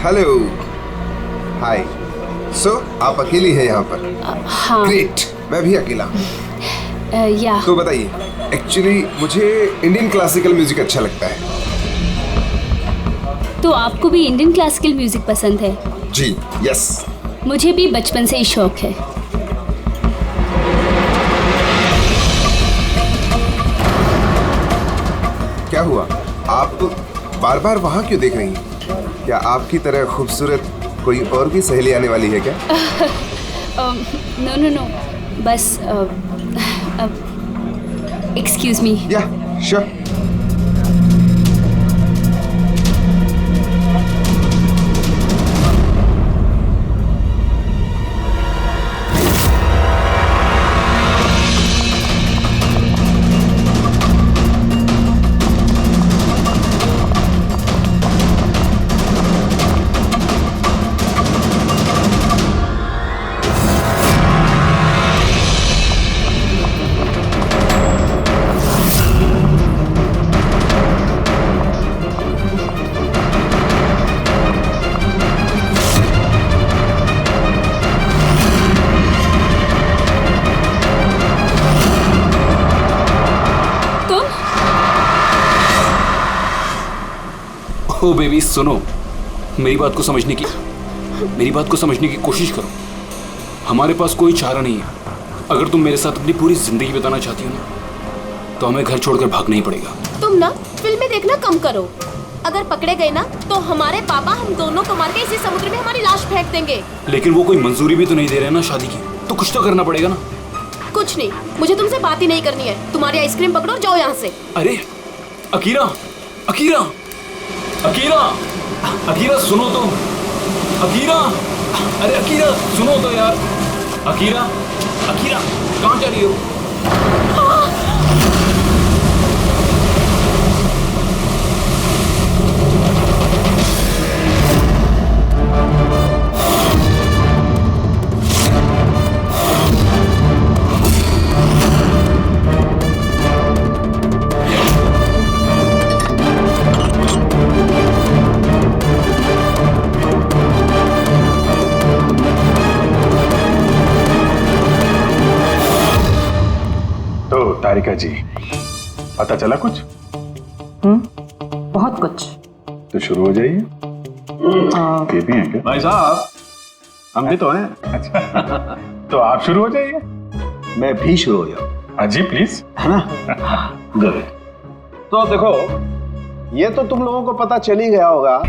Hello, हाय। सो आप अकेली हैं यहाँ पर? हाँ। ग्रेट, मैं भी अकेला हूँ। या तो बताइए, एक्चुअली मुझे इंडियन क्लासिकल म्यूजिक अच्छा लगता है। तो आपको भी इंडियन क्लासिकल म्यूजिक पसंद है? जी, यस। मुझे भी बचपन से ही शौक है। क्या हुआ, आप बार बार वहाँ क्यों देख रही हैं? क्या आपकी तरह खूबसूरत कोई और भी सहेली आने वाली है क्या? नो नो नो, बस एक्सक्यूज मी। या श्योर। ओ बेबी सुनो, मेरी बात को समझने की कोशिश करो। हमारे पास कोई चारा नहीं है। अगर तुम मेरे साथ अपनी पूरी जिंदगी बिताना चाहती हो ना, तो हमें घर छोड़कर भागना ही पड़ेगा। तुम ना फिल्में देखना कम करो। अगर पकड़े गए ना तो हमारे पापा हम दोनों को मार के इसी समुद्र में हमारी लाश फेंक देंगे। लेकिन वो कोई मंजूरी भी तो नहीं दे रहे ना शादी की, तो कुछ तो करना पड़ेगा ना। कुछ नहीं, मुझे तुमसे बात ही नहीं करनी है। तुम्हारी आइसक्रीम पकड़ो और जाओ यहाँ से। अरे अकीरा, अकीरा, अकीरा, अकीरा सुनो तो, अकीरा, अरे अकीरा सुनो तो यार, अकीरा, अकीरा कहाँ जा रही हो? तारिका जी, पता चला कुछ? बहुत कुछ। तो शुरू हो जाइए। ये भी हैं क्या? भाई साहब, हम भी तो हैं। अच्छा तो आप शुरू हो जाइए। मैं भी शुरू हो जाऊं? जी प्लीज। है ना? गुड। तो देखो, ये तो तुम लोगों को पता चल ही गया होगा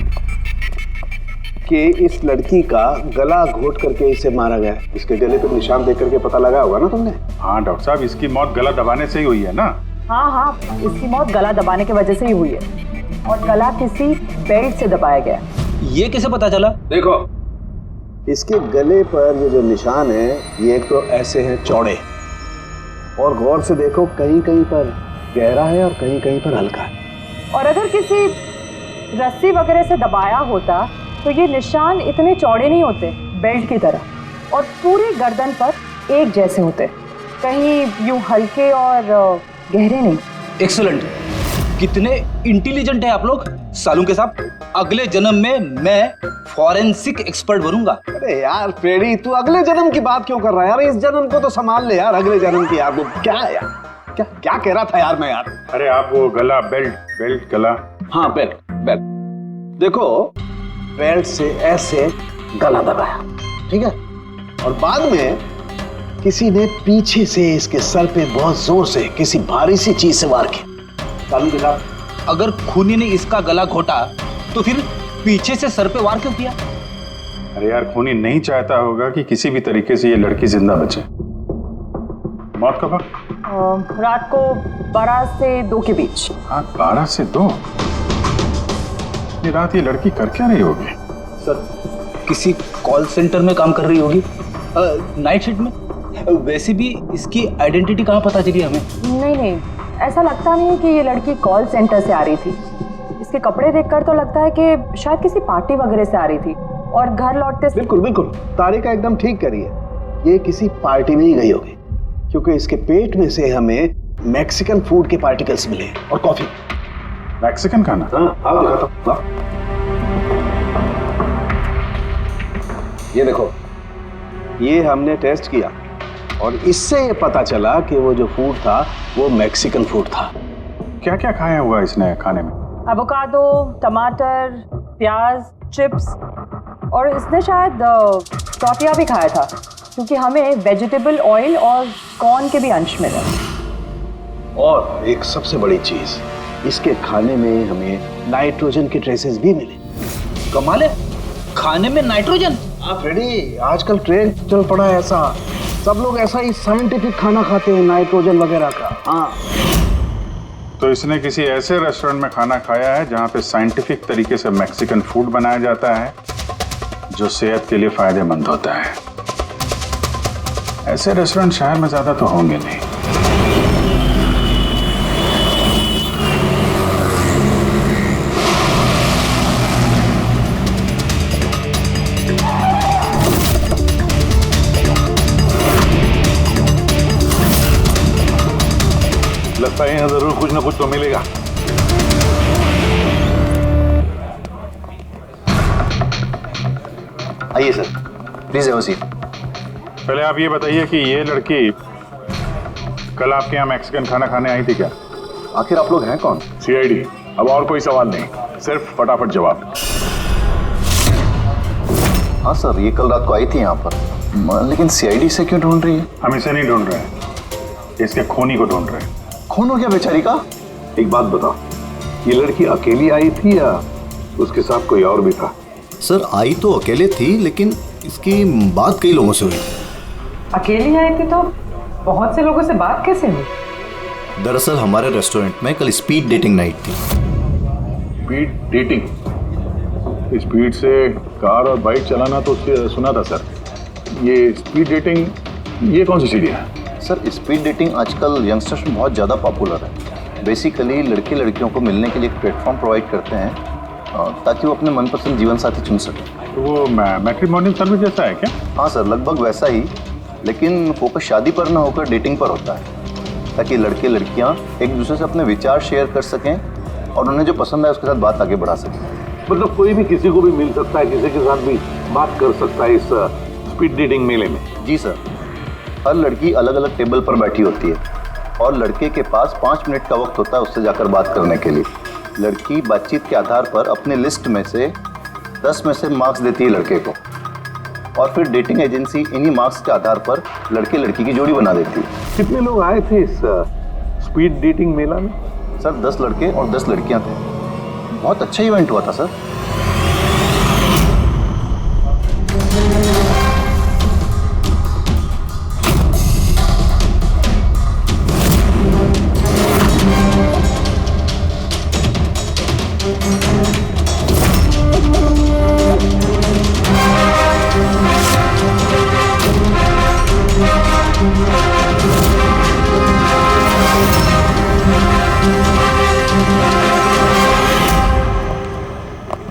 कि इस लड़की का गला घोट करके इसे मारा गया। इसके गले पे निशान देख करके पता लगा होगा ना तुमने? हाँ डॉक्टर साहब, इसकी मौत गला दबाने से ही हुई है ना? हाँ, इसकी मौत गला दबाने की वजह से ही हुई है, और गला किसी बेल्ट से दबाया गया। ये कैसे पता चला? देखो, इसके गले पर ये जो निशान है, ये एक तो ऐसे हैं चौड़े, और गौर से देखो कहीं कहीं पर गहरा है और कहीं कहीं पर हल्का है। और अगर किसी रस्सी वगैरह से दबाया होता तो ये निशान इतने चौड़े नहीं होते, बेल्ट की तरह, और पूरी गर्दन पर एक जैसे होते, कहीं यूं हल्के और गहरे नहीं। एक्सीलेंट, कितने इंटेलिजेंट है आप लोग। सालू के साहब, अगले जन्म में मैं फॉरेंसिक एक्सपर्ट बनूंगा। अरे यार पेड़ी, तू अगले जन्म की बात क्यों कर रहा है यार? इस जन्म को तो संभाल ले यार। अगले जन्म की यार क्या है यार? क्या क्या कह रहा था यार मैं यार? अरे आप वो गला, बेल्ट गला। हाँ बेल्ट। देखो, बेल्ट से ऐसे गला दबाया, ठीक है, और बाद में किसी ने पीछे से इसके सर पे बहुत जोर से किसी भारी सी चीज से वार किया। सालू के साहब, अगर खूनी ने इसका गला घोटा तो फिर पीछे से सर पे वार क्यों किया? अरे यार, खूनी नहीं चाहता होगा कि किसी भी तरीके से ये लड़की जिंदा बचे। मौत कब? रात को 12 से 2 के बीच। हाँ, 12 से 2। रात ये लड़की कर क्या रही होगी? सर, किसी कॉल सेंटर में काम कर रही होगी, नाइट शिफ्ट में। वैसे भी इसकी आइडेंटिटी कहाँ पता चली हमें? नहीं, ऐसा लगता नहीं है कि ये लड़की कॉल सेंटर से आ रही थी। इसके कपड़े देखकर तो लगता है कि शायद किसी पार्टी वगैरह से आ रही थी, और घर लौटते। बिल्कुल तारिका एकदम ठीक करी है। ये किसी पार्टी में ही गई होगी, क्योंकि इसके पेट में से हमें मैक्सिकन फूड के पार्टिकल्स मिले और कॉफी। मैक्सिकन खाना? हाँ, आओ दिखाता हूँ। ये देखो, ये हमने टेस्ट किया और इससे ये पता चला कि वो जो फूड था वो मैक्सिकन फूड था। क्या क्या खाया हुआ इसने खाने में? एवोकाडो, टमाटर, प्याज, चिप्स और इसने शायद टॉर्टिया भी खाया था, क्योंकि हमें वेजिटेबल ऑयल और कॉर्न के भी अंश मिले। और एक सबसे बड़ी चीज, इसके खाने में हमें नाइट्रोजन के ट्रेसेस भी मिले। कमाल है, खाने में नाइट्रोजन। हाँ फ्रेडी, आजकल ट्रेंड चल पड़ा है ऐसा, सब लोग ऐसा ही साइंटिफिक खाना खाते हैं, नाइट्रोजन वगैरह का। हाँ, तो इसने किसी ऐसे रेस्टोरेंट में खाना खाया है जहां पे साइंटिफिक तरीके से मैक्सिकन फूड बनाया जाता है जो सेहत के लिए फायदेमंद होता है। ऐसे रेस्टोरेंट शहर में ज्यादा तो होंगे नहीं। लगता है यहाँ जरूर कुछ ना कुछ तो मिलेगा। आइए sir, please have a seat. पहले आप ये बताइए कि ये लड़की कल आपके यहाँ मैक्सिकन खाना खाने आई थी क्या? आखिर आप लोग हैं कौन? सीआईडी। अब और कोई सवाल नहीं, सिर्फ फटाफट जवाब। हाँ सर, ये कल रात को आई थी यहाँ पर, लेकिन सीआईडी से क्यों ढूंढ रही है? हम इसे नहीं ढूंढ रहे हैं, इसके खूनी को ढूंढ रहे हैं। खून हो गया बेचारी का? एक बात बताओ, ये लड़की अकेली आई थी या उसके साथ कोई और भी था? सर, आई तो अकेले थी, लेकिन इसकी बात कई लोगों से हुई। अकेली आई थी तो बहुत से लोगों से बात कैसे हुई? दरअसल हमारे रेस्टोरेंट में कल स्पीड डेटिंग नाइट थी। Speed dating? स्पीड से कार और बाइक चलाना तो सुना था सर। ये स्पीड डेटिंग ये कौन सी चीज़ है? सर, स्पीड डेटिंग आजकल यंगस्टर्स में बहुत ज़्यादा पॉपुलर है। बेसिकली लड़के लड़कियों को मिलने के लिए एक प्लेटफॉर्म प्रोवाइड करते हैं ताकि वो अपने मनपसंद जीवन साथी चुन सकें। तो वो मैट्रिमोनियल सर्विस जैसा है क्या? हाँ सर, लगभग वैसा ही, लेकिन फोकस शादी पर न होकर डेटिंग पर होता है, ताकि लड़के लड़कियाँ एक दूसरे से अपने विचार शेयर कर सकें और उन्हें जो पसंद है उसके साथ बात आगे बढ़ा सकें। मतलब कोई भी किसी को भी मिल सकता है, किसी के साथ भी बात कर सकता है इस स्पीड डेटिंग मेले में? जी सर, हर लड़की अलग अलग टेबल पर बैठी होती है और लड़के के पास 5 मिनट का वक्त होता है उससे जाकर बात करने के लिए। लड़की बातचीत के आधार पर अपने लिस्ट में से 10 में से मार्क्स देती है लड़के को, और फिर डेटिंग एजेंसी इन्हीं मार्क्स के आधार पर लड़के लड़की की जोड़ी बना देती है। कितने लोग आए थे इस स्पीड डेटिंग मेला में? सर, 10 लड़के और 10 लड़कियां थे। बहुत अच्छा इवेंट हुआ था सर।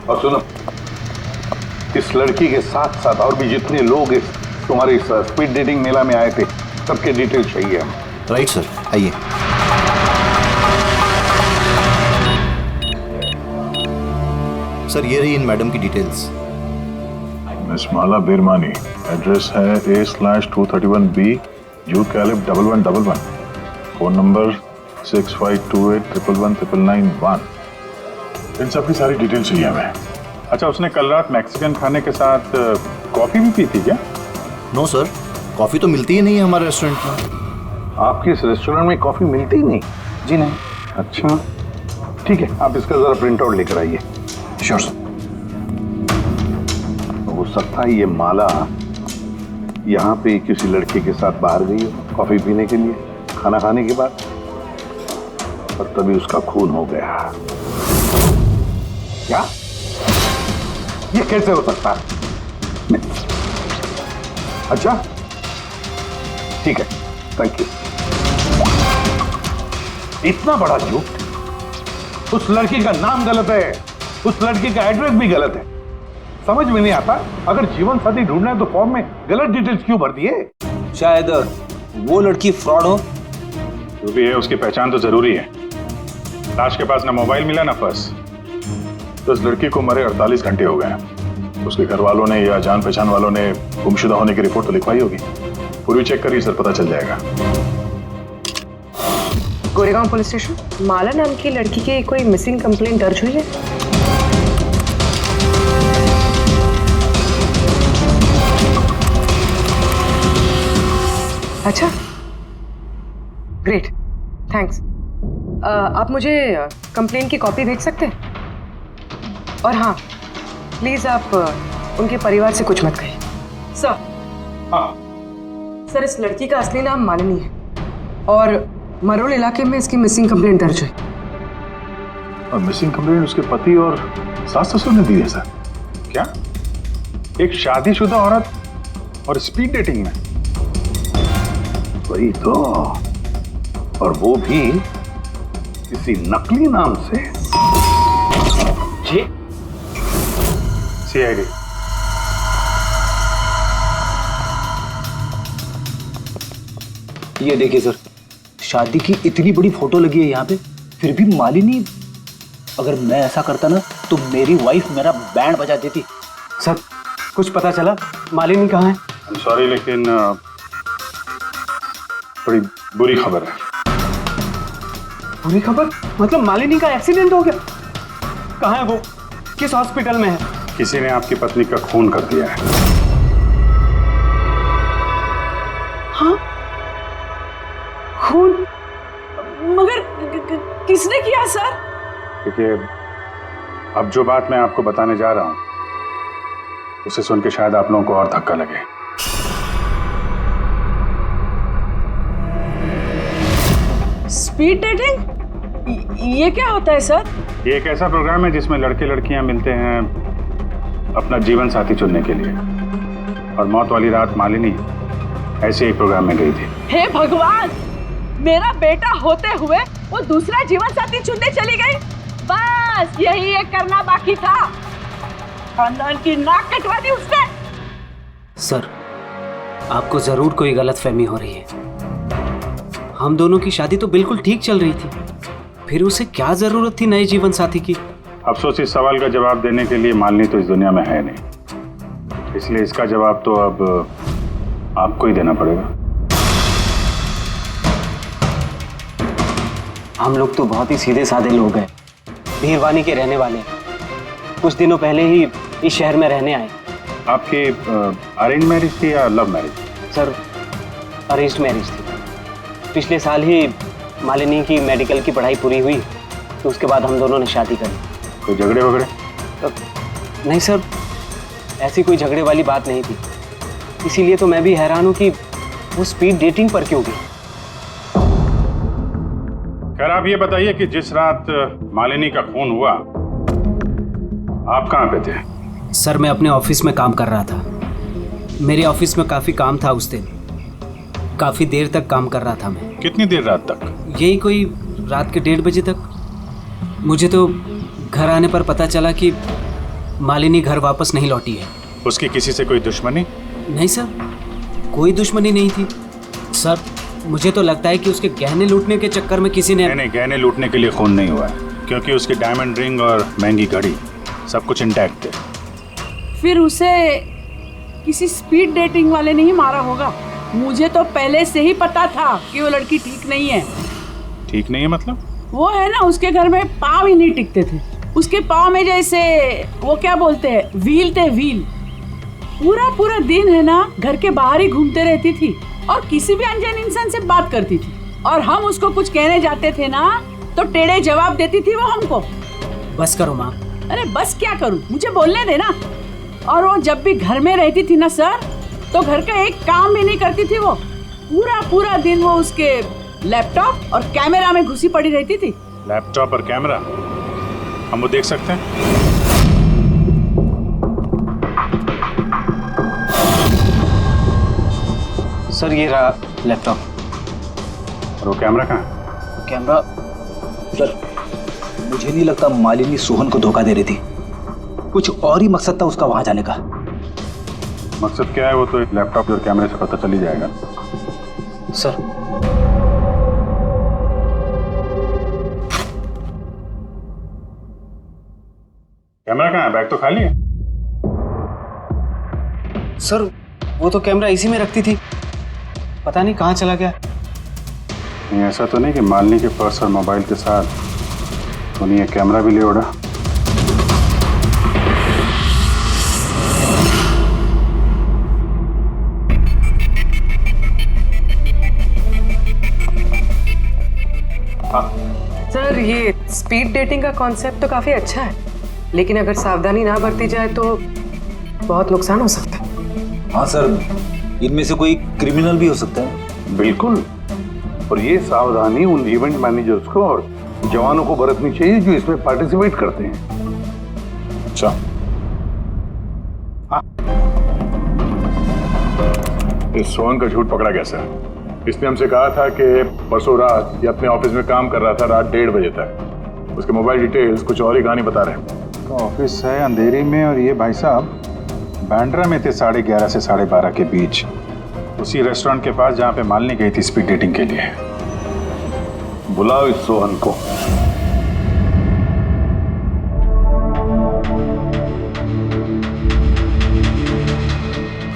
और सुनो, इस लड़की के साथ साथ और भी जितने लोग इस तुम्हारे इस स्पीड डेटिंग मेला में आए थे, सबके डिटेल चाहिए हमें। राइट सर, आइए। सर, ये रही इन मैडम की डिटेल्स। मिस माला बिरमानी, एड्रेस है A/231B youth Caleb 1111, phone number 6528119991। इन सब की सारी डिटेल चाहिए हमें। अच्छा, उसने कल रात मैक्सिकन खाने के साथ कॉफी भी पी थी क्या? नो सर, कॉफ़ी तो मिलती ही नहीं है हमारे रेस्टोरेंट में। आपके इस रेस्टोरेंट में कॉफी मिलती ही नहीं? जी नहीं। अच्छा, ठीक है, आप इसका जरा प्रिंट आउट लेकर आइए। Sure sir. हो सकता है ये माला यहाँ पे किसी लड़के के साथ बाहर गई हो कॉफी पीने के लिए खाना खाने के बाद, और तभी उसका खून हो गया। क्या? ये कैसे हो सकता है? अच्छा, ठीक है, थैंक यू। इतना बड़ा झूठ! उस लड़की का नाम गलत है, उस लड़की का एड्रेस भी गलत है। समझ में नहीं आता, अगर जीवन साथी ढूंढना है तो फॉर्म में गलत डिटेल्स क्यों भर दिए? शायद वो लड़की फ्रॉड हो। जो भी है उसकी पहचान तो जरूरी है। लाश के पास ना मोबाइल मिला ना पर्स, तो इस लड़की को मरे 48 घंटे हो गए। उसके घर वालों ने या जान पहचान वालों ने गुमशुदा होने की रिपोर्ट तो लिखवाई होगी। पूरी चेक करिए सर, पता चल जाएगा। गोरेगांव पुलिस स्टेशन, माला नाम की लड़की की कोई मिसिंग कंप्लेंट दर्ज हुई है? अच्छा, ग्रेट, थैंक्स। आप मुझे कंप्लेंट की कॉपी भेज सकते हैं? और हाँ, प्लीज आप उनके परिवार से कुछ मत कहिए। सर, हाँ सर, इस लड़की का असली नाम मालिनी है और मरोल इलाके में इसकी मिसिंग कंप्लेंट दर्ज हुई। और मिसिंग कंप्लेंट उसके पति और सास ससुर ने दी है सर? क्या एक शादीशुदा औरत और स्पीड डेटिंग में? वही तो, और वो भी किसी नकली नाम से। जी सीआईडी। ये देखिए सर, शादी की इतनी बड़ी फोटो लगी है यहाँ पे, फिर भी मालिनी। अगर मैं ऐसा करता ना तो मेरी वाइफ मेरा बैंड बजा देती। सर, कुछ पता चला मालिनी कहाँ है? सॉरी, लेकिन बड़ी बुरी खबर है। बुरी खबर? मतलब मालिनी का एक्सीडेंट हो गया? कहाँ है वो? किस हॉस्पिटल में है? किसी ने आपकी पत्नी का खून कर दिया है। हाँ? खून? मगर किसने किया सर? देखिए, अब जो बात मैं आपको बताने जा रहा हूं उसे सुन के शायद आप लोगों को और धक्का लगे। Speed dating? ये क्या होता है सर? ये एक ऐसा प्रोग्राम है जिसमें लड़के लड़कियां मिलते हैं अपना जीवन साथी चुनने के लिए। और मौत वाली रात मालिनी ऐसे एक प्रोग्राम में गई थी। हे भगवान, मेरा बेटा होते हुए वो दूसरा जीवन साथी चुनने चली गई। बस यही एक करना बाकी था। खानदान की नाक कटवा दी उसने। सर, आपको जरूर कोई गलतफहमी हो रही है। हम दोनों की शादी तो बिल्कुल ठीक चल रही थी, फिर उसे क्या जरूरत थी नए जीवन साथी की? अफसोस, इस सवाल का जवाब देने के लिए मालिनी तो इस दुनिया में है नहीं, इसलिए इसका जवाब तो अब आपको ही देना पड़ेगा। हम लोग तो बहुत ही सीधे साधे लोग हैं, भीरवानी के रहने वाले हैं। कुछ दिनों पहले ही इस शहर में रहने आए। आपकी अरेंज मैरिज थी या love marriage? Sir, arranged marriage थी। पिछले साल ही मालिनी की मेडिकल की पढ़ाई पूरी हुई तो उसके बाद हम दोनों ने शादी कर ली। कोई झगड़े वगड़े? नहीं सर, ऐसी कोई झगड़े वाली बात नहीं थी। इसीलिए तो मैं भी हैरान हूं कि वो स्पीड डेटिंग पर क्यों गई। खैर, आप ये बताइए कि जिस रात मालिनी का खून हुआ आप कहाँ पे थे? सर, मैं अपने ऑफिस में काम कर रहा था। मेरे ऑफिस में काफ़ी काम था उस दिन। काफ़ी देर तक काम कर रहा था मैं। कितनी देर रात तक? यही कोई रात के 1:30 बजे तक। मुझे तो घर आने पर पता चला कि मालिनी घर वापस नहीं लौटी है। उसकी किसी से कोई दुश्मनी? नहीं सर, कोई दुश्मनी नहीं थी। सर, मुझे तो लगता है कि उसके गहने लूटने के चक्कर में किसी ने... नहीं, गहने लूटने के लिए खून नहीं हुआ है, क्योंकि उसके डायमंड रिंग और महंगी घड़ी सब कुछ इंटैक्ट थे। फिर उसे किसी स्पीड डेटिंग वाले ने ही मारा होगा। मुझे तो पहले से ही पता था कि वो लड़की ठीक नहीं है। ठीक नहीं है मतलब? वो है ना, उसके घर में पाँव ही नहीं टिकते थे। उसके पाँव में जैसे वो क्या बोलते हैं, व्हील थे, व्हील। पूरा दिन है ना घर के बाहर ही घूमते रहती थी और किसी भी अनजान इंसान से बात करती थी। और हम उसको कुछ कहने जाते थे ना तो टेढ़े जवाब देती थी वो हमको। बस करो माँ। अरे बस क्या करूँ, मुझे बोलने देना। और वो जब भी घर में रहती थी ना सर, तो घर का एक काम भी नहीं करती थी। वो पूरा दिन वो उसके लैपटॉप और कैमरा में घुसी पड़ी रहती थी। लैपटॉप और कैमरा, हम वो देख सकते हैं? सर, ये रहा लैपटॉप। और वो कैमरा कहाँ है? कैमरा? सर, मुझे नहीं लगता मालिनी सोहन को धोखा दे रही थी। कुछ और ही मकसद था उसका वहां जाने का। मकसद क्या है वो तो एक लैपटॉप और कैमरे से पता चल ही जाएगा। सर, कैमरा कहाँ है? बैग तो खाली है। सर वो तो कैमरा इसी में रखती थी, पता नहीं कहाँ चला गया। नहीं, ऐसा तो नहीं कि मालिनी के पर्स और मोबाइल के साथ उन्हें ये कैमरा भी ले उड़ा? सर ये स्पीड डेटिंग का कॉन्सेप्ट तो काफी अच्छा है, लेकिन अगर सावधानी ना बरती जाए तो बहुत नुकसान हो सकता है। हाँ सर, इनमें से कोई क्रिमिनल भी हो सकता है। बिल्कुल, और ये सावधानी उन इवेंट मैनेजर्स को और जवानों को बरतनी चाहिए जो इसमें पार्टिसिपेट करते हैं। अच्छा, इस सोहन का झूठ पकड़ा कैसा? इसने हमसे कहा था कि परसों रात ये अपने ऑफिस में काम कर रहा था रात 1:30 बजे तक। उसके मोबाइल डिटेल्स कुछ और ही कहानी बता रहे हैं। तो ऑफिस है अंधेरी में और ये भाई साहब बांद्रा में थे 11:30 से 12:30 के बीच, उसी रेस्टोरेंट के पास जहाँ पे मालिनी गई थी स्पीड डेटिंग के लिए। बुलाओ इस सोहन को।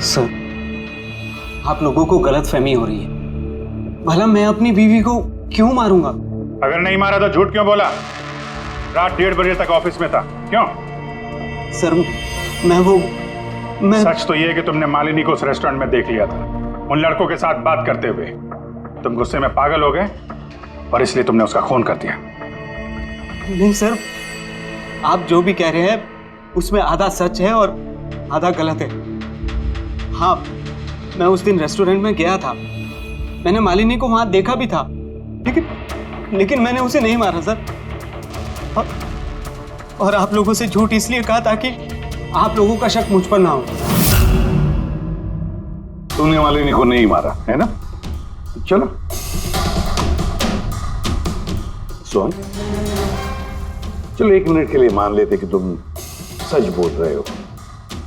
सर आप लोगों को गलतफहमी हो रही है। भला मैं अपनी बीवी को क्यों मारूंगा? अगर नहीं मारा तो झूठ क्यों बोला? रात 1:30 बजे तक ऑफिस में था, क्यों? सर मैं सच तो ये है कि तुमने मालिनी को उस रेस्टोरेंट में देख लिया था उन लड़कों के साथ बात करते हुए। तुम गुस्से में पागल हो गए और इसलिए तुमने उसका खून कर दिया। नहीं सर, आप जो भी कह रहे हैं उसमें आधा सच है और आधा गलत है। हाँ, मैं उस दिन रेस्टोरेंट में गया था, मैंने मालिनी को वहां देखा भी था, लेकिन मैंने उसे नहीं मारा सर। और आप लोगों से झूठ इसलिए कहा ताकि आप लोगों का शक मुझ पर ना हो। तूने मालिनी को नहीं मारा है ना? चलो सोहन, चलो 1 मिनट के लिए मान लेते कि तुम सच बोल रहे हो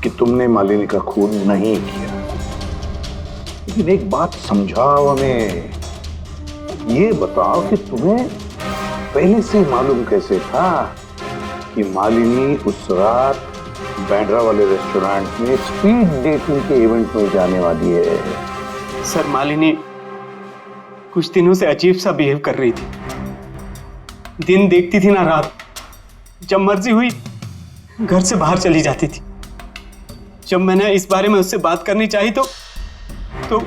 कि तुमने मालिनी का खून नहीं किया, लेकिन एक बात समझाओ हमें। ये बताओ कि तुम्हें पहले से मालूम कैसे था कि मालिनी उस रात बांद्रा वाले रेस्टोरेंट में स्पीड डेटिंग के इवेंट में जाने वाली है? सर मालिनी कुछ दिनों से अजीब सा बिहेव कर रही थी। दिन देखती थी ना रात, जब मर्जी हुई घर से बाहर चली जाती थी। जब मैंने इस बारे में उससे बात करनी चाहिए तो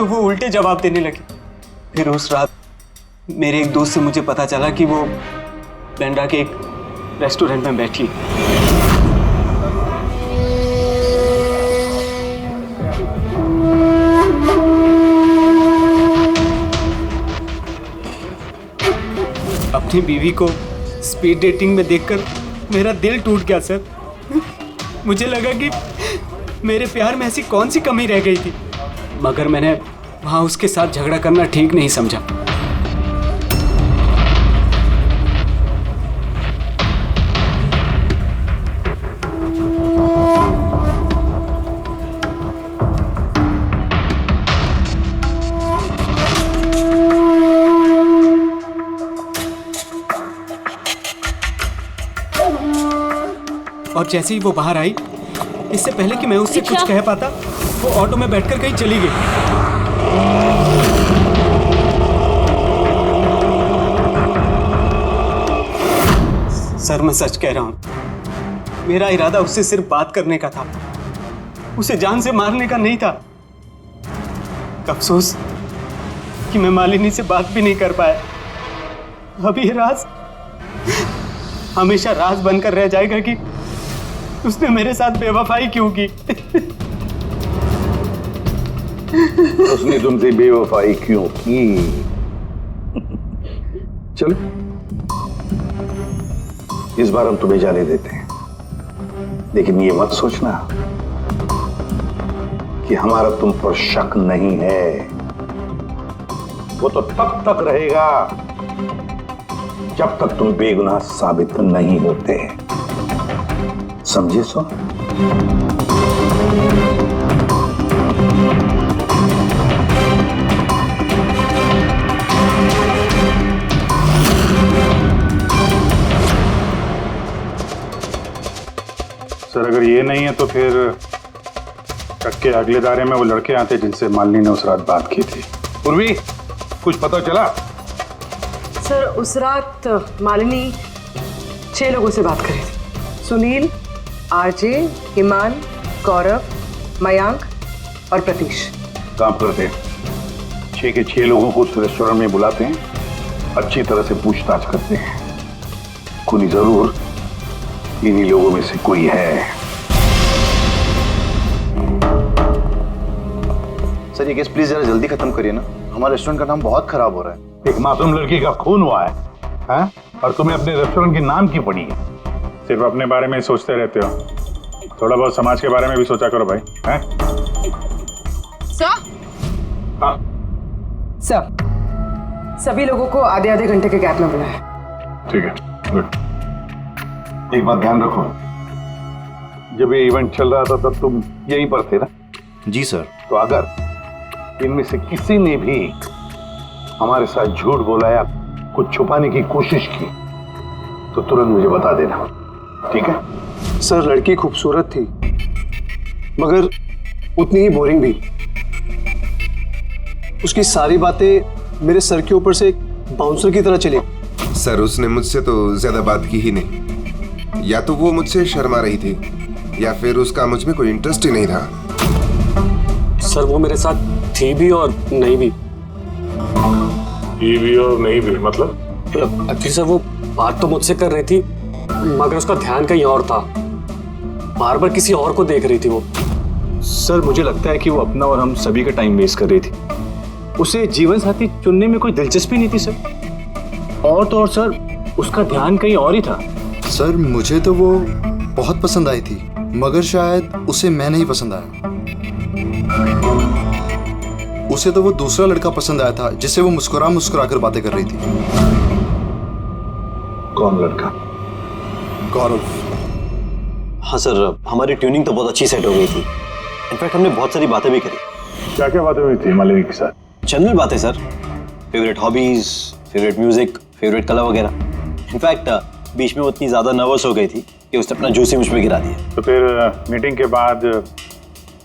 वो उल्टे जवाब देने लगी। फिर उस रात मेरे एक दोस्त से मुझे पता चला कि वो बांद्रा के एक रेस्टोरेंट में बैठी। अपनी बीवी को स्पीड डेटिंग में देखकर मेरा दिल टूट गया सर। मुझे लगा कि मेरे प्यार में ऐसी कौन सी कमी रह गई थी, मगर मैंने वहां उसके साथ झगड़ा करना ठीक नहीं समझा। और जैसे ही वो बाहर आई, इससे पहले कि मैं उससे कुछ कह पाता, वो ऑटो में बैठकर कहीं चली गई। सर मैं सच कह रहा हूं, मेरा इरादा उससे सिर्फ बात करने का था, उसे जान से मारने का नहीं था। अफसोस कि मैं मालिनी से बात भी नहीं कर पाया। अब ये राज हमेशा राज बनकर रह जाएगा कि उसने मेरे साथ बेवफाई क्यों की। उसने तुमसे बेवफाई क्यों की? चलो इस बार हम तुम्हें जाने देते हैं, लेकिन ये मत सोचना कि हमारा तुम पर शक नहीं है। वो तो तब तक रहेगा जब तक तुम बेगुनाह साबित नहीं होते। समझे सो? सर अगर ये नहीं है तो फिर ट्रक के अगले दायरे में वो लड़के आते जिनसे मालिनी ने उस रात बात की थी। पूर्वी, कुछ पता चला? सर उस रात मालिनी 6 लोगों से बात करी थी। सुनील, आरजे, हिमान, गौरव, मयांक और प्रतीश। काम करते हैं, 6 के 6 लोगों को उस रेस्टोरेंट में बुलाते हैं, अच्छी तरह से पूछताछ करते हैं। खूनी जरूर इन्हीं लोगों में से कोई है। सर ये केस प्लीज जरा जल्दी खत्म करिए ना, हमारे रेस्टोरेंट का नाम बहुत खराब हो रहा है। एक मासूम लड़की का खून हुआ है, हैं? और तुम्हें अपने रेस्टोरेंट के नाम की पड़ी है। सिर्फ अपने बारे में सोचते रहते हो, थोड़ा बहुत समाज के बारे में भी सोचा करो भाई, हैं? सर, हाँ सर, सभी लोगों को आधे आधे घंटे के गैप में बुलाएं। ठीक है, गुड। एक बात ध्यान रखो, जब ये इवेंट चल रहा था तब तुम यहीं पर थे ना? जी सर। तो अगर इनमें से किसी ने भी हमारे साथ झूठ बोला या कुछ छुपाने की कोशिश की तो तुरंत मुझे बता देना, ठीक है? सर लड़की खूबसूरत थी मगर उतनी ही बोरिंग भी। उसकी सारी बातें मेरे सर के ऊपर से एक बाउंसर की तरह चली। सर उसने मुझसे तो ज्यादा बात की ही नहीं, या तो वो मुझसे शर्मा रही थी या फिर उसका मुझ में कोई इंटरेस्ट ही नहीं था। सर वो मेरे साथ थी भी और नहीं भी। थी भी और नहीं भी मतलब? एक्चुअली सर वो बात तो मुझसे कर रही थी मगर उसका ध्यान कहीं और था, बार बार किसी और को देख रही थी वो। सर मुझे लगता है कि वो अपना और हम सभी का टाइम वेस्ट कर रही थी। उसे जीवन साथी चुनने में कोई दिलचस्पी नहीं थी सर। और तो और सर उसका ध्यान कहीं और ही था। सर मुझे तो वो बहुत पसंद आई थी मगर शायद उसे मैं नहीं पसंद आया। उसे तो वो दूसरा लड़का पसंद आया था जिससे वो मुस्कुरा मुस्कुरा कर बातें कर रही थी। कौन लड़का? गौरव। हाँ सर, हमारी ट्यूनिंग तो बहुत अच्छी सेट हो गई थी। इनफैक्ट हमने बहुत सारी बातें भी करी। क्या क्या बातें हुई थी मालिनी के साथ? जनरल बातें sir, favourite hobbies, favourite music, favourite colour वगैरह। इनफैक्ट बीच में वो इतनी ज्यादा नर्वस हो गई थी कि उसने अपना जूस ही मुझ पे गिरा दिया। तो फिर मीटिंग के बाद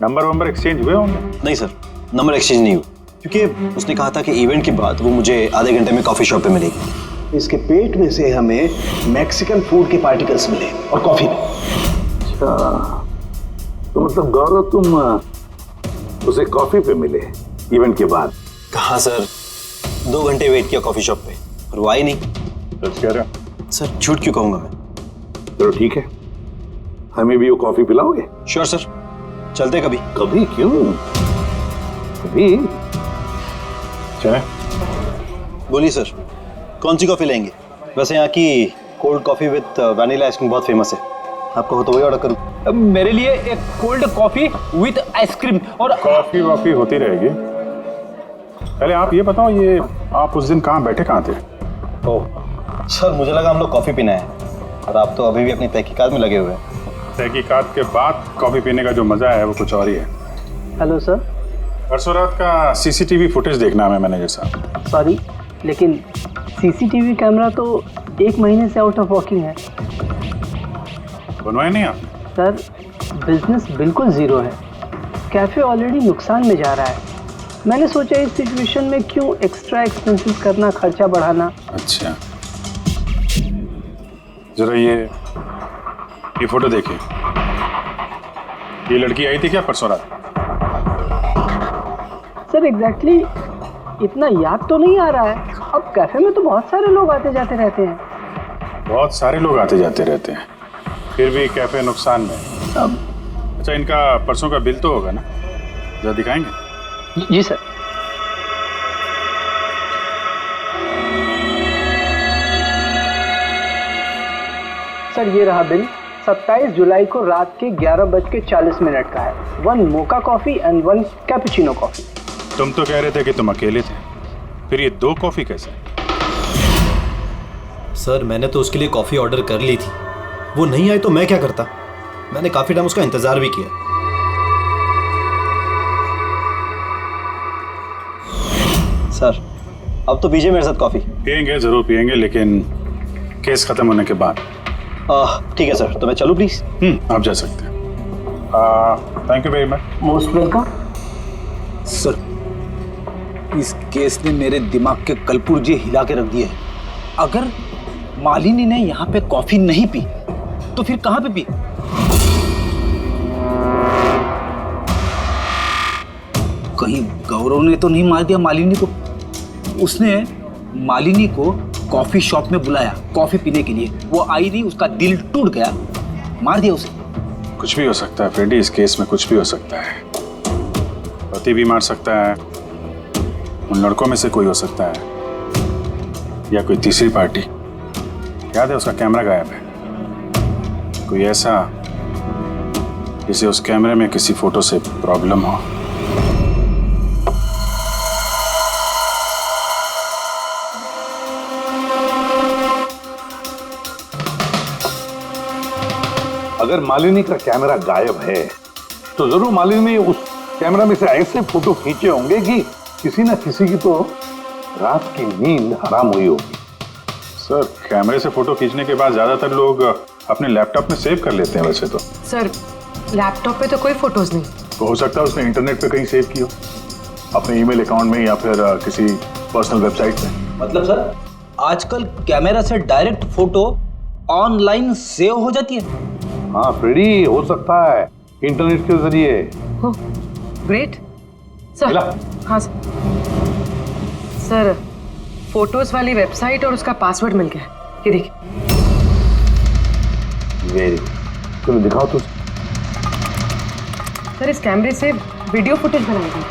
नंबर एक्सचेंज हुए होंगे? नहीं सर, नंबर एक्सचेंज नहीं हुआ क्योंकि उसने कहा था कि इवेंट के बाद वो मुझे आधे घंटे में कॉफी शॉप पे मिलेगी। इसके पेट में से हमें मैक्सिकन फूड के पार्टिकल्स मिले और कॉफी में। अच्छा, तो मतलब गौरव तुम उसे कॉफी पे मिले इवेंट के बाद? कहा सर, 2 घंटे वेट किया कॉफी शॉप पे और वो आई नहीं। सच कह रहे हो? सर झूठ क्यों कहूंगा मैं। चलो ठीक है, हमें भी वो कॉफी पिलाओगे? श्योर सर, चलते कभी। कभी क्यों, कभी चले। बोलिए सर, कौन सी कॉफी लेंगे? वैसे यहाँ की cold coffee with vanilla ice cream बहुत फेमस है, आपको हो तो वही ऑर्डर करूँ। मेरे लिए एक कोल्ड कॉफी विद आइसक्रीम। और कॉफी वॉफी होती रहेगी। पहले आप ये बताओ, ये आप उस दिन कहाँ बैठे कहाँ थे? ओह सर, मुझे लगा हम लोग कॉफी पीना है और आप तो अभी भी अपनी तहकीकात में लगे हुए हैं। तहकीकात के बाद कॉफी पीने का जो मजा है वो कुछ और ही है। Hello sir. परसों रात का सीसीटीवी फुटेज देखना है मैनेजर साहब। सॉरी लेकिन सीसीटीवी कैमरा तो 1 महीने से आउट ऑफ वर्किंग है। बनवाए नहीं आपने? सर बिजनेस बिल्कुल ज़ीरो है, कैफ़े ऑलरेडी नुकसान में जा रहा है। मैंने सोचा इस सिचुएशन में क्यों एक्स्ट्रा एक्सपेंसेस करना, खर्चा बढ़ाना। अच्छा, जरा ये फोटो देखिए। ये लड़की आई थी क्या परसों रात? सर एग्जैक्टली इतना याद तो नहीं आ रहा है। अब कैफे में तो बहुत सारे लोग आते जाते रहते हैं। बहुत सारे लोग आते जाते रहते हैं, फिर भी कैफे नुकसान में। अच्छा, इनका परसों का बिल तो होगा ना, जरा दिखाएंगे? जी सर। सर ये रहा बिल। 27 जुलाई को रात के 11:40 का है। 1 mocha coffee and 1 cappuccino coffee. तुम तो कह रहे थे कि तुम अकेले थे, फिर ये 2 कॉफी कैसे? सर मैंने तो उसके लिए कॉफी ऑर्डर कर ली थी, वो नहीं आई तो मैं क्या करता। मैंने काफी टाइम उसका इंतजार भी किया। सर अब तो पीजिए मेरे साथ कॉफी। पियेंगे, जरूर पियेंगे, लेकिन केस खत्म होने के बाद। ठीक है सर, तो मैं चलूं प्लीज? आप जा सकते हैं। Thank you very much. Most welcome. Sir, इस केस ने मेरे दिमाग के कलपुर्जे हिला के रख दिए हैं। अगर मालिनी ने यहाँ पे कॉफी नहीं पी तो फिर कहाँ पे पी? कहीं गौरव ने तो नहीं मार दिया मालिनी को? उसने मालिनी को कॉफी शॉप में बुलाया कॉफी पीने के लिए, वो आई नहीं, उसका दिल टूट गया, मार दिया उसे। कुछ भी हो सकता है फ्रेडी, इस केस में कुछ भी हो सकता है। पति भी मार सकता है, उन लड़कों में से कोई हो सकता है, या कोई तीसरी पार्टी। याद है उसका कैमरा गायब है, कोई ऐसा जिसे उस कैमरे में किसी फोटो से प्रॉब्लम हो। अगर मालिनी का कैमरा गायब है तो जरूर मालिनी ने उस कैमरा में से ऐसे फोटो खींचे होंगे कि किसी ना किसी की तो रात की नींद हराम हुई होगी। सर, कैमरे से फोटो खींचने के बाद ज्यादातर लोग अपने लैपटॉप में सेव कर लेते हैं वैसे तो। सर, लैपटॉप पे तो कोई फोटोज नहीं। तो हो सकता है उसने इंटरनेट पे कहीं सेव की हो, अपने ईमेल अकाउंट में या फिर किसी पर्सनल वेबसाइट पे। मतलब सर, आजकल कैमरा से डायरेक्ट फोटो ऑनलाइन सेव हो जाती है? हाँ फ्रेडी, हो सकता है इंटरनेट के जरिए। Great sir. हाँ सर, फोटोज वाली वेबसाइट और उसका पासवर्ड मिल गया, ये देखिए। वेरी, चलो दिखाओ तो। सर, इस कैमरे से वीडियो फुटेज बनाई गई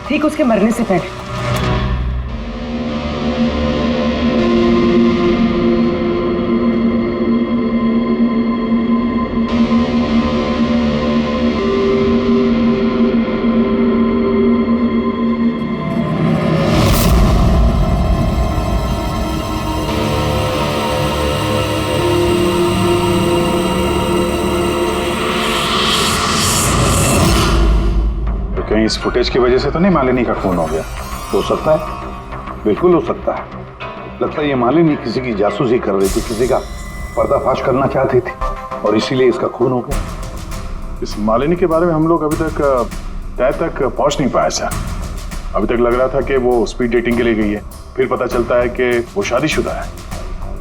ठीक उसके मरने से पहले। इस फुटेज की वजह से तो नहीं मालिनी का खून हो गया? हो सकता है, बिल्कुल हो सकता है। लगता है ये मालिनी किसी की जासूसी कर रही थी, किसी का पर्दाफाश करना चाहती थी और इसीलिए इसका खून हो गया। इस मालिनी के बारे में हम लोग अभी तक तय तक पहुंच नहीं पाए सर। अभी तक लग रहा था कि वो स्पीड डेटिंग के लिए गई है, फिर पता चलता है कि वो शादीशुदा है,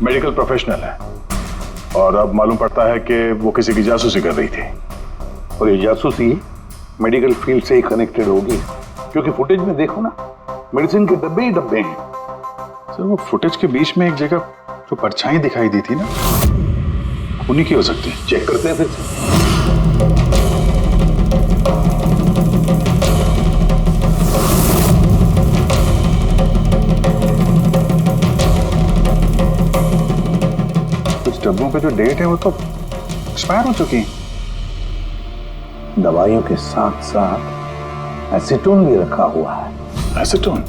मेडिकल प्रोफेशनल है, और अब मालूम पड़ता है कि वो किसी की जासूसी कर रही थी। और ये जासूसी मेडिकल फील्ड से ही कनेक्टेड होगी, क्योंकि फुटेज में देखो ना, मेडिसिन के डब्बे ही डब्बे हैं। सर, वो फुटेज के बीच में एक जगह जो परछाई दिखाई दी थी ना, खूनी की हो सकती है। चेक करते हैं फिर से। कुछ डब्बों पे जो डेट है वो तो एक्सपायर हो चुकी है। दवाइयों के साथ साथ एसीटोन भी रखा हुआ है। एसीटोन?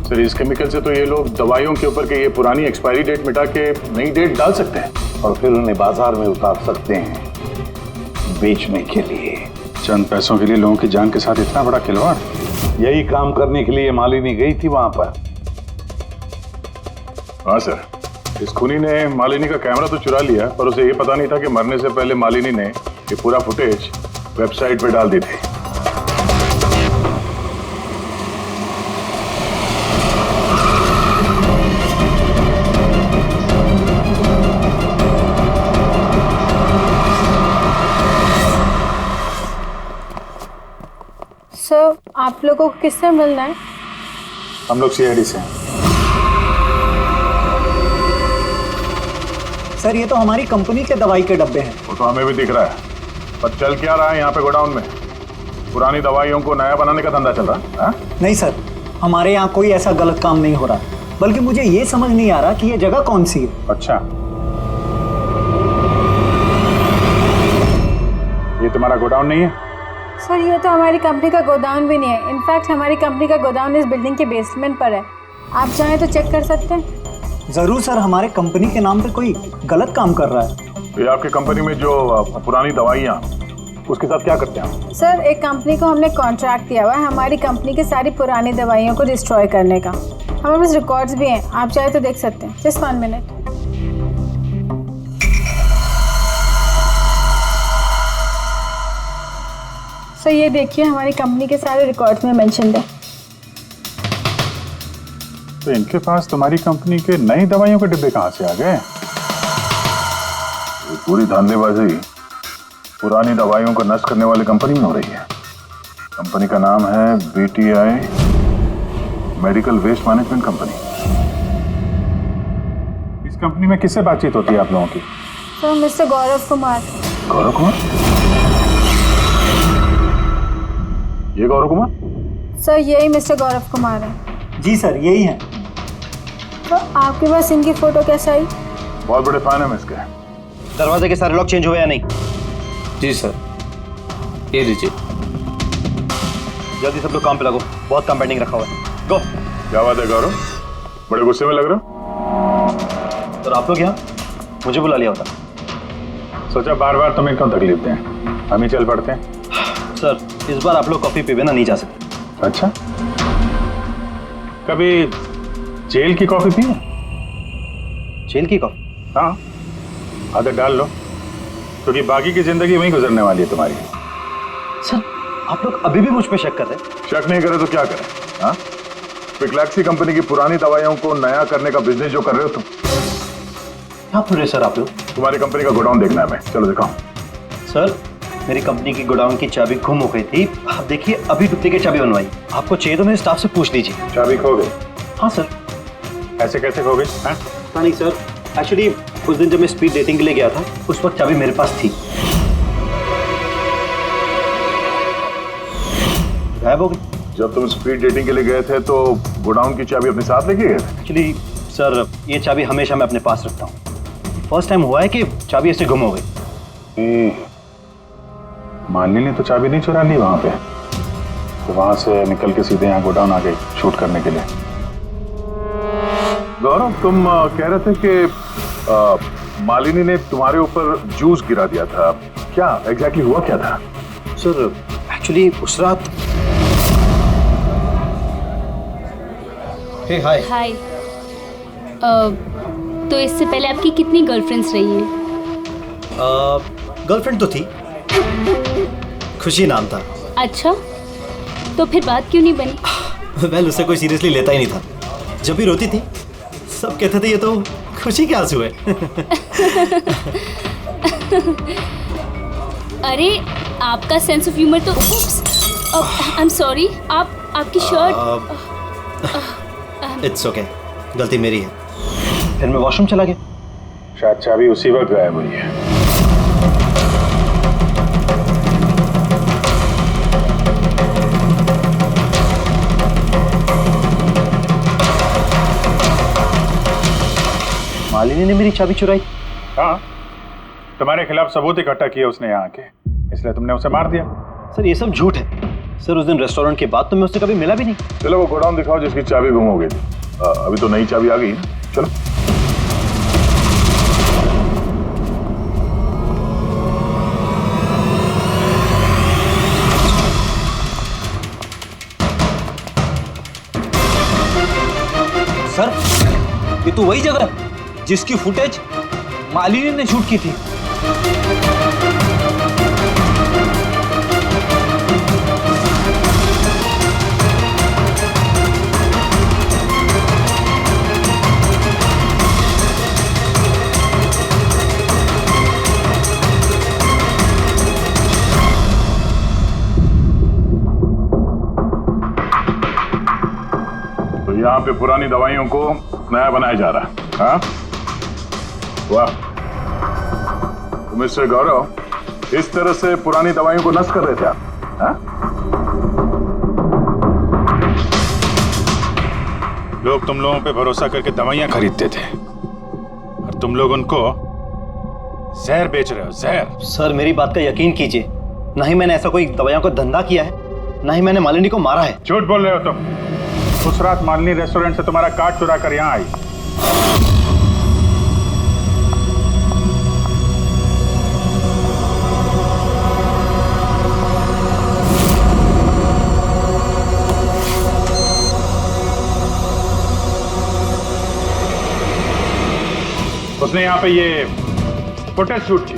सर, इस केमिकल से तो ये लोग दवाइयों के ऊपर के ये पुरानी एक्सपायरी डेट मिटा के नई डेट डाल सकते हैं और फिर उन्हें बाजार में उतार सकते हैं बेचने के लिए। चंद पैसों के लिए लोगों की जान के साथ इतना बड़ा खिलवाड़? यही काम करने के लिए मालिनी गई थी वहां पर। हाँ सर, इस खूनी ने मालिनी का कैमरा तो चुरा लिया, पर उसे ये पता नहीं था कि मरने से पहले मालिनी ने ये पूरा फुटेज वेबसाइट पे डाल दी थी। सर, आप लोगों को किससे मिलना है? हम लोग सीआईडी से हैं। सर, ये तो हमारी कंपनी के दवाई के डब्बे हैं। वो तो हमें भी दिख रहा है, पर चल क्या रहा है यहाँ पे गोडाउन में? पुरानी दवाइयों को नया बनाने का धंधा चल रहा है? हा? नहीं सर, हमारे यहाँ कोई ऐसा गलत काम नहीं हो रहा, बल्कि मुझे ये समझ नहीं आ रहा कि ये जगह कौन सी है। अच्छा, ये तुम्हारा गोडाउन नहीं है? सर, ये तो हमारी कंपनी का गोदाम भी नहीं है। इनफैक्ट हमारी कंपनी का गोदाम इस बिल्डिंग के बेसमेंट पर है। आप चाहें तो चेक कर सकते हैं। जरूर सर, हमारे कंपनी के नाम पे कोई गलत काम कर रहा है। तो ये आपकी कंपनी में जो पुरानी दवाइयाँ, उसके साथ क्या करते हैं? सर, एक कंपनी को हमने कॉन्ट्रैक्ट दिया हुआ है हमारी कंपनी की सारी पुरानी दवाइयों को डिस्ट्रॉय करने का। हमारे पास रिकॉर्ड्स भी हैं, आप चाहे तो देख सकते हैं। Just 1 minute. सर ये देखिए हमारी कंपनी के सारे रिकॉर्ड्स में मेंशन है। तो इनके पास तुम्हारी कंपनी के नई दवाइयों के डिब्बे कहां से आ गए? ये पूरी धांधलेबाजी पुरानी दवाइयों को नष्ट करने वाली कंपनी में हो रही है। कंपनी का नाम है BTI medical waste management company. इस कंपनी में किससे बातचीत होती है आप लोगों की? Sir mister Gaurav Kumar. गौरव कुमार? ये गौरव कुमार? सर यही मिस्टर गौरव कुमार है। जी सर यही है। तो आपके पास इनकी फोटो कैसे आई? बहुत बड़े फैन है इसके। दरवाजे के सारे लॉक चेंज हुए या नहीं? जी सर। ये लीजिए। जल्दी सब लोग काम पे लगो, बहुत काम पेंडिंग रखा हुआ है। गो। क्या बात है गौरव, बड़े गुस्से में लग रहे हो? सर आप लोग यहाँ मुझे बुला लिया होता। सोचा बार बार तुम्हें क्यों तकलीफ दें, हम ही चल पड़ते हैं। सर इस बार आप लोग कॉफी पी बिना नहीं जा सकते। अच्छा, कभी जेल की कॉफी पी? जेल की कॉफी? हाँ, आदत डाल लो, क्योंकि बाकी की जिंदगी वहीं गुजरने वाली है तुम्हारी। सर आप लोग अभी भी मुझ पे शक कर रहे हैं? शक नहीं करे तो क्या करें? हाँ, पिक्लैक्सी कंपनी की पुरानी दवाइयों को नया करने का बिजनेस जो कर रहे हो तुम। क्या बोल रहे सर आप लोग? तुम्हारी कंपनी का गोडाउन देखना है मैं, चलो दिखाओ। सर मेरी कंपनी की गोडाउन की चाबी गुम हो गई थी, आप देखिए अभी डुप्लीकेट चाबी बनवाई। आपको चाहिए तो मेरे स्टाफ से पूछ लीजिए। चाबी खो गई? हाँ सर। ऐसे कैसे खो गई? हाँ नहीं सर, एक्चुअली उस दिन जब मैं स्पीड डेटिंग के लिए गया था उस वक्त चाबी मेरे पास थी। गायब हो गई। जब तुम स्पीड डेटिंग के लिए गए थे तो गोडाउन की चाबी अपने साथ लेके गए थे? एक्चुअली सर ये चाबी हमेशा मैं अपने पास रखता हूँ। फर्स्ट टाइम हुआ है कि चाबी ऐसे गुम हो गई। मालिनी ने तो चाबी नहीं चुरा ली वहां पे, तो वहां से निकल के सीधे यहाँ गोडाउन आ गई शूट करने के लिए। गौरव तुम कह रहे थे कि मालिनी ने तुम्हारे ऊपर जूस गिरा दिया था, क्या एग्जैक्टली हुआ क्या था? सर एक्चुअली उस रात। हे हाय। हाय। तो इससे पहले आपकी कितनी गर्लफ्रेंड्स रही हैं? गर्लफ्रेंड तो थी, खुशी नाम था। अच्छा, तो फिर बात क्यों नहीं बनी? वेल उसे कोई सीरियसली लेता ही नहीं था। जब भी रोती थी सब कहते थे ये तो खुशी के आंसू है। अरे आपका सेंस ऑफ ह्यूमर तो आई एम सॉरी, आपकी शर्ट। इट्स ओके, गलती मेरी है। फिर मैं वॉशरूम चला गया। शायद चाबी उसी वक्त गायब हुई है। मालिनी ने मेरी चाबी चुराई? हाँ, तुम्हारे खिलाफ सबूत इकट्ठा किए उसने यहाँ आके, इसलिए तुमने उसे मार दिया। सर ये सब झूठ है। सर उस दिन रेस्टोरेंट के बाद तो मैं उससे कभी मिला भी नहीं। चलो वो गोडाउन दिखाओ जिसकी चाबी गुम हो गई थी। अभी तो नई चाबी आ गई, चलो। सर ये तो वही जगह जिसकी फुटेज मालिनी ने शूट की थी। तो यहाँ पे पुरानी दवाइयों को नया बनाया जा रहा है। हाँ, वाह। तो मिस्टर गौरव इस तरह से पुरानी दवाइयों को नष्ट कर रहे थे आप? हाँ? लोग तुम लोगों पे भरोसा करके दवाइयां खरीदते थे और तुम लोग उनको जहर बेच रहे हो, जहर। सर मेरी बात का यकीन कीजिए, ना ही मैंने ऐसा कोई दवाइयों का धंधा किया है, ना ही मैंने मालिनी को मारा है। झूठ बोल रहे हो तुम। उस रात मालिनी रेस्टोरेंट से तुम्हारा कार्ड चुरा कर यहाँ आई। उसने यहाँ पे ये फुटेज शूट की।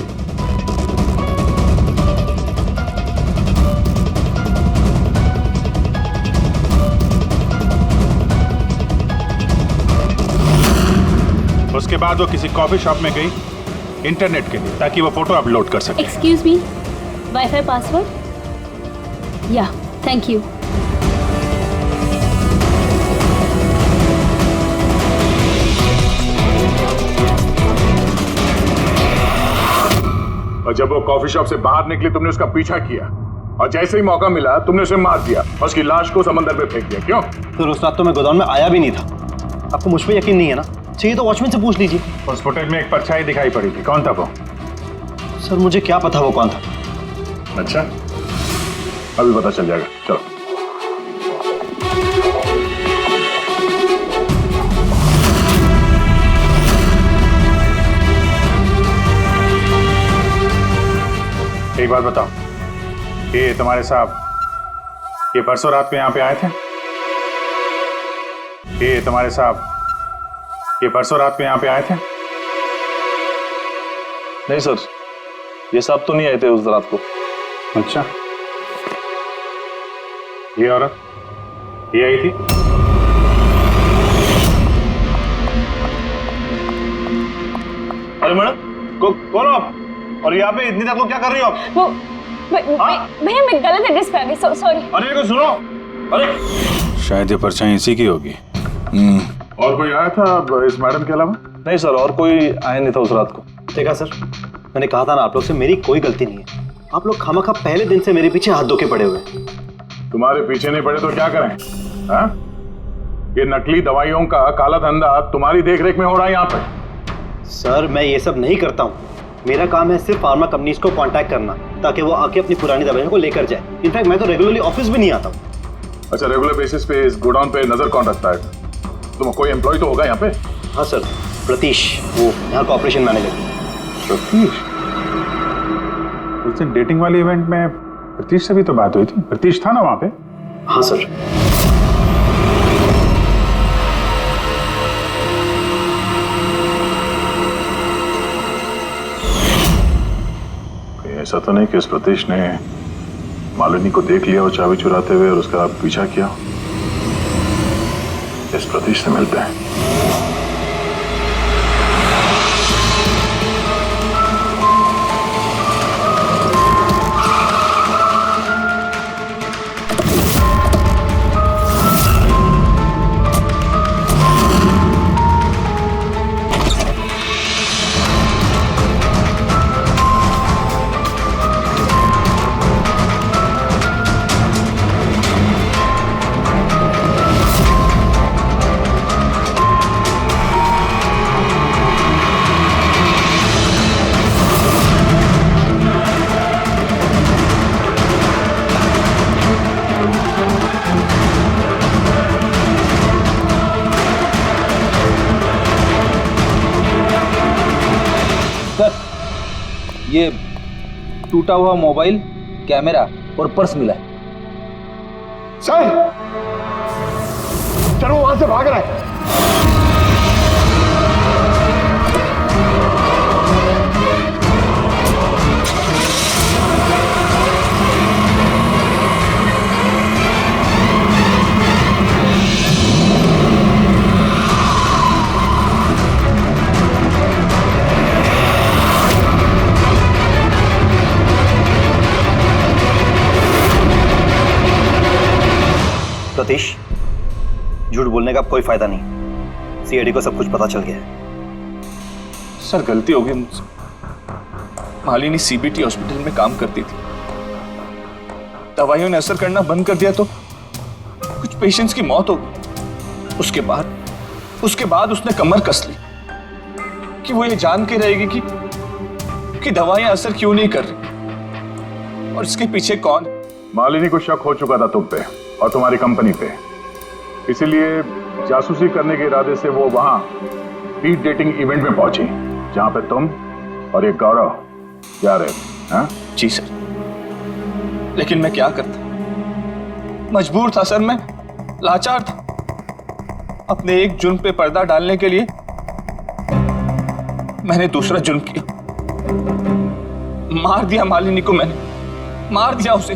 उसके बाद वो किसी कॉफी शॉप में गई इंटरनेट के लिए, ताकि वो फोटो अपलोड कर सके। Excuse me, wifi password? या, थैंक यू। और जब वो कॉफी शॉप से बाहर निकली तुमने उसका पीछा किया और जैसे ही मौका मिला तुमने उसे मार दिया और उसकी लाश को समंदर में फेंक दिया। क्यों? फिर उस रात तो मैं गोदाम में आया भी नहीं था। आपको मुझ पर यकीन नहीं है ना? चाहिए तो वॉचमैन से पूछ लीजिए। उस फुटेज में एक परछाई दिखाई पड़ी थी, कौन था वो? सर मुझे क्या पता वो कौन था। अच्छा, अभी पता चल जाएगा, चलो। एक बात बताओ, ये तुम्हारे साहब ये परसों रात को यहां पे आए थे? ये तुम्हारे साहब ये परसों रात को यहां पे आए थे? नहीं सर, ये साहब तो नहीं आए थे उस रात को। अच्छा, ये औरत ये आई थी? अरे मैडम, कौन हो आप? और यहाँ पे इतनी रात को क्या कर रही हो आप? वो भैया मैं गलत एड्रेस पे आ गई, सॉरी। अरे को सुनो, अरे शायद ये परछाई इसी की होगी। और कोई आया था इस मैडम के अलावा? नहीं सर, और कोई आया नहीं था उस रात को। देखा सर, मैंने कहा था ना आप लोग से मेरी कोई गलती नहीं है। आप लोग खामखा पहले दिन से मेरे पीछे हाथ धो के पड़े हुए। तुम्हारे पीछे नहीं पड़े तो क्या करें? हाँ? ये नकली दवाइयों का काला धंधा तुम्हारी देखरेख में हो रहा है यहाँ पे। सर मैं ये सब नहीं करता हूँ। मेरा काम है सिर्फ फार्मा कंपनीज को कांटेक्ट करना ताकि वो आके अपनी पुरानी दवाइयों को लेकर जाए। इनफैक्ट मैं तो रेगुलरली ऑफिस भी नहीं आता हूँ। अच्छा, रेगुलर बेसिस पे इस गोडाउन पे नजर कौन रखता है? तुम कोई एम्प्लॉय तो होगा यहाँ पे? हाँ सर, प्रतीश, वो यहाँ का ऑपरेशन मैनेजर। प्रतीश? उस दिन डेटिंग वाले इवेंट में प्रतीश से भी तो बात हुई थी। प्रतीश था ना वहाँ पे? हाँ सर। ऐसा तो नहीं कि इस प्रतीश ने मालिनी को देख लिया और चाबी चुराते हुए और उसका पीछा किया? इस प्रतीश से मिलते हैं। ये टूटा हुआ मोबाइल, कैमरा और पर्स मिला है। सर, चलो वहां से भाग रहा है। सतीश, झूठ बोलने का कोई फायदा नहीं। सीआईडी को सब कुछ पता चल गया है। सर गलती हो गई मुझसे। मालिनी सीबीटी हॉस्पिटल में काम करती थी। दवाइयों ने असर करना बंद कर दिया तो कुछ पेशेंट्स की मौत हो गई। उसके बाद उसने कमर कस ली कि वो ये जान के रहेगी कि दवाइयां असर क्यों नहीं कर रही और इसके पीछे कौन। मालिनी को शक हो चुका था तुम पे और तुम्हारी कंपनी पे, इसीलिए जासूसी करने के इरादे से वो वहां स्पीड डेटिंग इवेंट में पहुंची जहां पे तुम और एक गौरव जा रहे थे। हाँ? जी सर, लेकिन मैं क्या करता, मजबूर था सर, मैं लाचार था। अपने एक जुर्म पे पर्दा डालने के लिए मैंने दूसरा जुर्म किया। मार दिया मालिनी को, मैंने मार दिया उसे।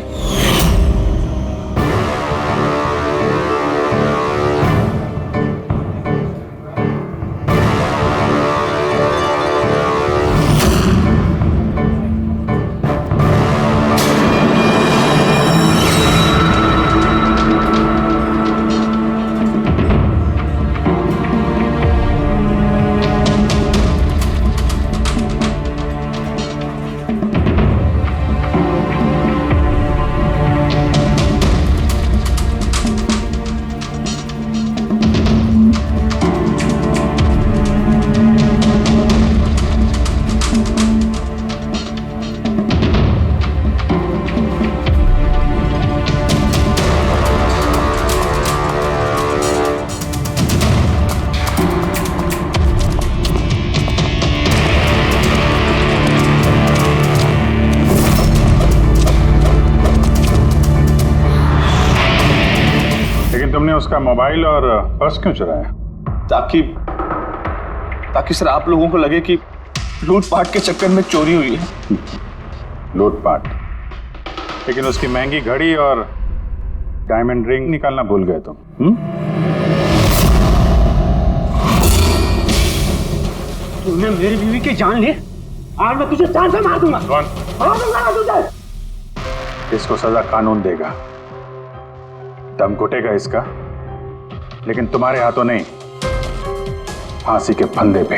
उसका मोबाइल और पर्स क्यों चुराया? ताकि सर आप लोगों को लगे कि लूटपाट के चक्कर में चोरी हुई है। लूटपाट? लेकिन उसकी महंगी घड़ी और डायमंड रिंग निकालना भूल गए तुम। तूने मेरी बीवी की जान ली, आज मैं तुझे जान से मार दूंगा। इसको सजा कानून देगा, दम घुटेगा इसका, लेकिन तुम्हारे हाथों नहीं, फांसी के फंदे पे।